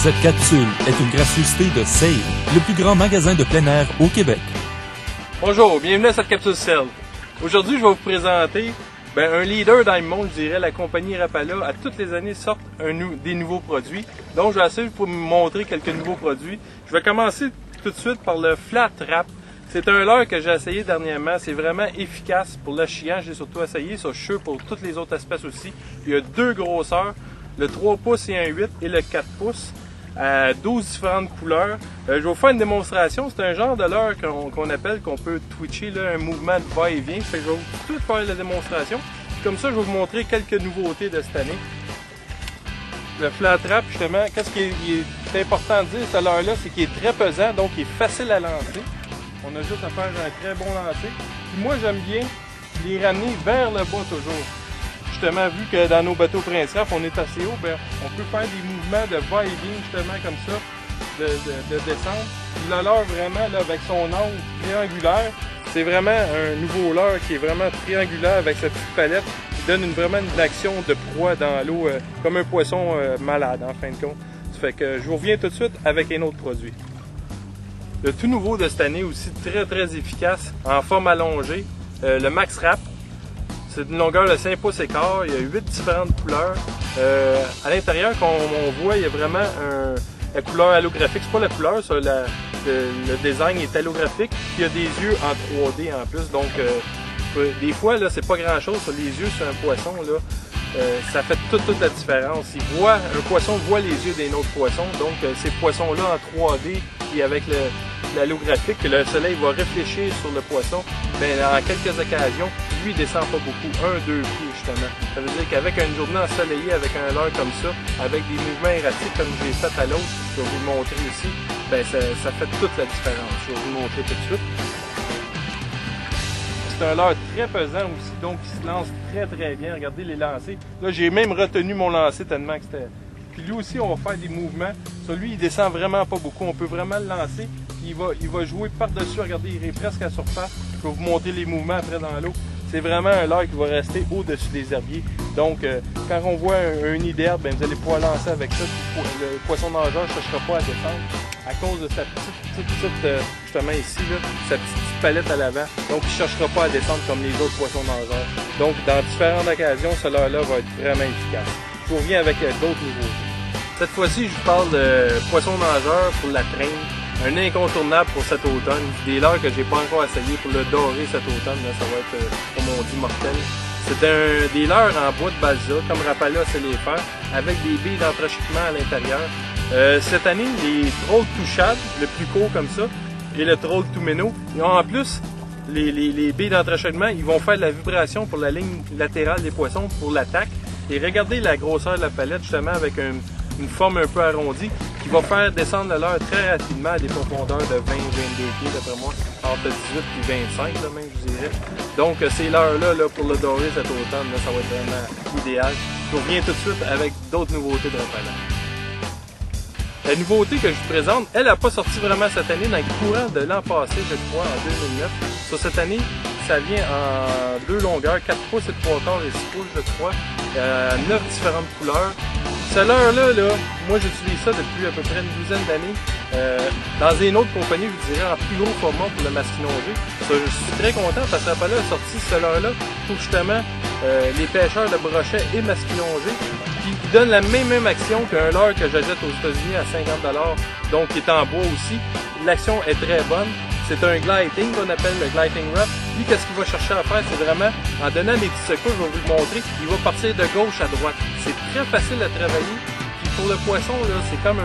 Cette capsule est une gracieuseté de Save, le plus grand magasin de plein air au Québec. Bonjour, bienvenue à cette capsule Save. Aujourd'hui, je vais vous présenter un leader dans le monde, je dirais. La compagnie Rapala, à toutes les années, sort des nouveaux produits. Donc, je vais essayer de vous montrer quelques nouveaux produits. Je vais commencer tout de suite par le Flat Wrap. C'est un leurre que j'ai essayé dernièrement. C'est vraiment efficace pour le chiant. J'ai surtout essayé. Ça, je suis sûr pour toutes les autres espèces aussi. Il y a deux grosseurs, le 3 pouces et un 8 et le 4 pouces. À 12 différentes couleurs. Je vais vous faire une démonstration. C'est un genre de leurre qu'on peut twitcher, là, un mouvement de va-et-vient. Je vais tout de suite faire la démonstration. Comme ça, je vais vous montrer quelques nouveautés de cette année. Le Flat Wrap, justement, qu'est-ce qui est important de dire, ce leurre-là, c'est qu'il est très pesant, donc il est facile à lancer. On a juste à faire un très bon lancer. Puis moi, j'aime bien les ramener vers le bas toujours. Justement, vu que dans nos bateaux Prince Rap, on est assez haut, on peut faire des mouvements de va-et-vient, justement, comme ça, de descente. Le leurre, vraiment, là, avec son angle triangulaire, c'est vraiment un nouveau leurre qui est vraiment triangulaire avec sa petite palette, qui donne vraiment une action de proie dans l'eau, comme un poisson malade, en fin de compte. Ça fait que je vous reviens tout de suite avec un autre produit. Le tout nouveau de cette année, aussi très très efficace, en forme allongée, le Max Wrap. C'est une longueur de 5 pouces et quart, il y a 8 différentes couleurs. À l'intérieur, comme on voit, il y a vraiment la couleur allographique. C'est pas la couleur, ça, le design est allographique. Puis il y a des yeux en 3D en plus. Donc, des fois, là, c'est pas grand chose. Les yeux sur un poisson, là, ça fait toute la différence. Un poisson voit les yeux d'un autre poisson. Donc, ces poissons-là en 3D et avec l'allographique, que le soleil va réfléchir sur le poisson, en quelques occasions, lui, il descend pas beaucoup, 1-2 pieds justement. Ça veut dire qu'avec une journée ensoleillée, avec un leurre comme ça, avec des mouvements erratiques comme j'ai fait à l'autre, je vais vous le montrer ici, ça fait toute la différence. Je vais vous le montrer tout de suite. C'est un leurre très pesant aussi, donc il se lance très bien. Regardez les lancers. Là, j'ai même retenu mon lancer tellement que c'était... Puis lui aussi, on va faire des mouvements. Celui, il descend vraiment pas beaucoup. On peut vraiment le lancer. Puis il va jouer par-dessus. Regardez, il est presque à surface. Je vais vous montrer les mouvements après dans l'eau. C'est vraiment un leurre qui va rester au-dessus des herbiers. Donc, quand on voit un nid d'herbe, vous allez pouvoir lancer avec ça. Puis le poisson nageur ne cherchera pas à descendre à cause de sa petite justement ici, là, sa petite palette à l'avant. Donc, il ne cherchera pas à descendre comme les autres poissons nageurs. Donc, dans différentes occasions, ce leurre-là va être vraiment efficace. Je vous reviens avec d'autres niveaux. Cette fois-ci, je vous parle de poisson nageur pour la traîne. Un incontournable pour cet automne. Des leurres que j'ai pas encore essayé pour le dorer cet automne. Là, ça va être, comme on dit, mortel. C'est des leurres en bois de balsa, comme Rapala sait les faire, avec des billes d'entrechiquement à l'intérieur. Cette année, les trolls touchables, le plus court comme ça, et le troll tout méno, ils ont en plus les billes d'entrechiquement, ils vont faire de la vibration pour la ligne latérale des poissons pour l'attaque. Et regardez la grosseur de la palette, justement, avec une forme un peu arrondie, qui va faire descendre le leurre très rapidement à des profondeurs de 20-22 pieds, d'après moi, entre 18 et 25, là, même, je dirais. Donc, ces leurres-là, pour le dorer cet automne, là, ça va être vraiment idéal. Je reviens tout de suite avec d'autres nouveautés de Rapala. La nouveauté que je vous présente, elle n'a pas sorti vraiment cette année, dans le courant de l'an passé, je crois, en 2009. Sur cette année, ça vient en deux longueurs, 4 pouces et 3 quarts et 6 pouces, je crois, 9 différentes couleurs. Ce leurre-là, moi j'utilise ça depuis à peu près une douzaine d'années. Dans une autre compagnie, je vous dirais en plus gros format pour le masquinongé. Je suis très content parce que Rapala a sorti ce leurre-là pour justement les pêcheurs de brochets et masquinongés. Puis il donne la même action qu'un leurre que j'achète aux États-Unis à 50$, donc qui est en bois aussi. L'action est très bonne. C'est un gliding qu'on appelle le gliding wrap. Lui, qu'est-ce qu'il va chercher à faire? C'est vraiment, en donnant des petits secours, je vais vous le montrer, il va partir de gauche à droite. C'est très facile à travailler. Puis pour le poisson, là, c'est comme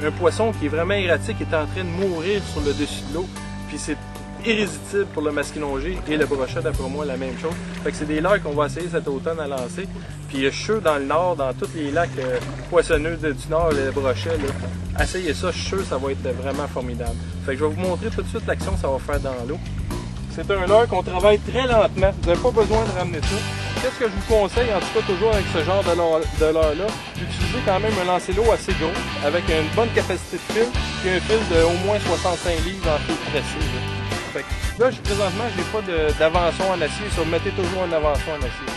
un poisson qui est vraiment erratique, qui est en train de mourir sur le dessus de l'eau. Puis c'est irrésistible pour le masquinongé et le brochet, d'après moi, la même chose. Fait que c'est des leurres qu'on va essayer cet automne à lancer. Puis je suis sûr, dans le nord, dans tous les lacs poissonneux du nord, les brochets, là, essayez ça, je suis sûr que ça va être vraiment formidable. Fait que je vais vous montrer tout de suite l'action que ça va faire dans l'eau. C'est un leurre qu'on travaille très lentement. Vous n'avez pas besoin de ramener ça. Qu'est-ce que je vous conseille, en tout cas toujours avec ce genre de leurre-là, d'utiliser quand même un lancer-l'eau assez gros, avec une bonne capacité de fil, puis un fil de au moins 65 livres en fil pressé. Fait que là, présentement, je n'ai pas d'avançon en acier, mettez toujours un avançon en acier.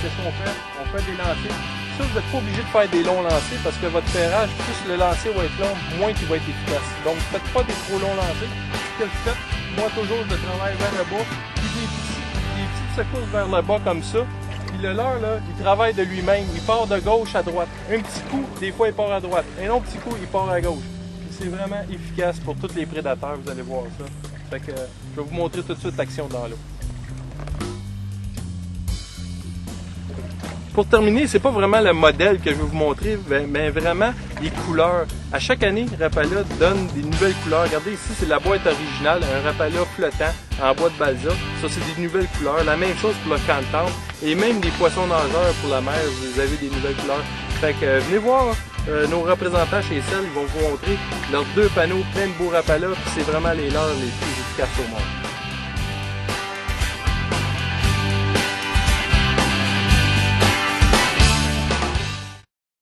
Qu'est-ce qu'on fait? On fait des lancers ça, vous n'êtes pas obligé de faire des longs lancers parce que votre ferrage, plus le lancer va être long, moins il va être efficace. Donc, faites pas des trop longs lancers. Ce que je fais, moi toujours, je travaille vers le bas, puis des petites secousses vers le bas comme ça. Puis le leurre, là, il travaille de lui-même. Il part de gauche à droite. Un petit coup, des fois, il part à droite. Un autre petit coup, il part à gauche. C'est vraiment efficace pour tous les prédateurs, vous allez voir ça. Fait que je vais vous montrer tout de suite l'action dans l'eau. Pour terminer, c'est pas vraiment le modèle que je vais vous montrer, mais vraiment les couleurs. À chaque année, Rapala donne des nouvelles couleurs. Regardez ici, c'est la boîte originale, un Rapala flottant en bois de balsa. Ça, c'est des nouvelles couleurs. La même chose pour le camp de tente. Et même des poissons nageurs pour la mer, vous avez des nouvelles couleurs. Fait que venez voir nos représentants chez Cell, ils vont vous montrer leurs 2 panneaux pleins de beaux Rapala. C'est vraiment les leurres les plus efficaces au monde.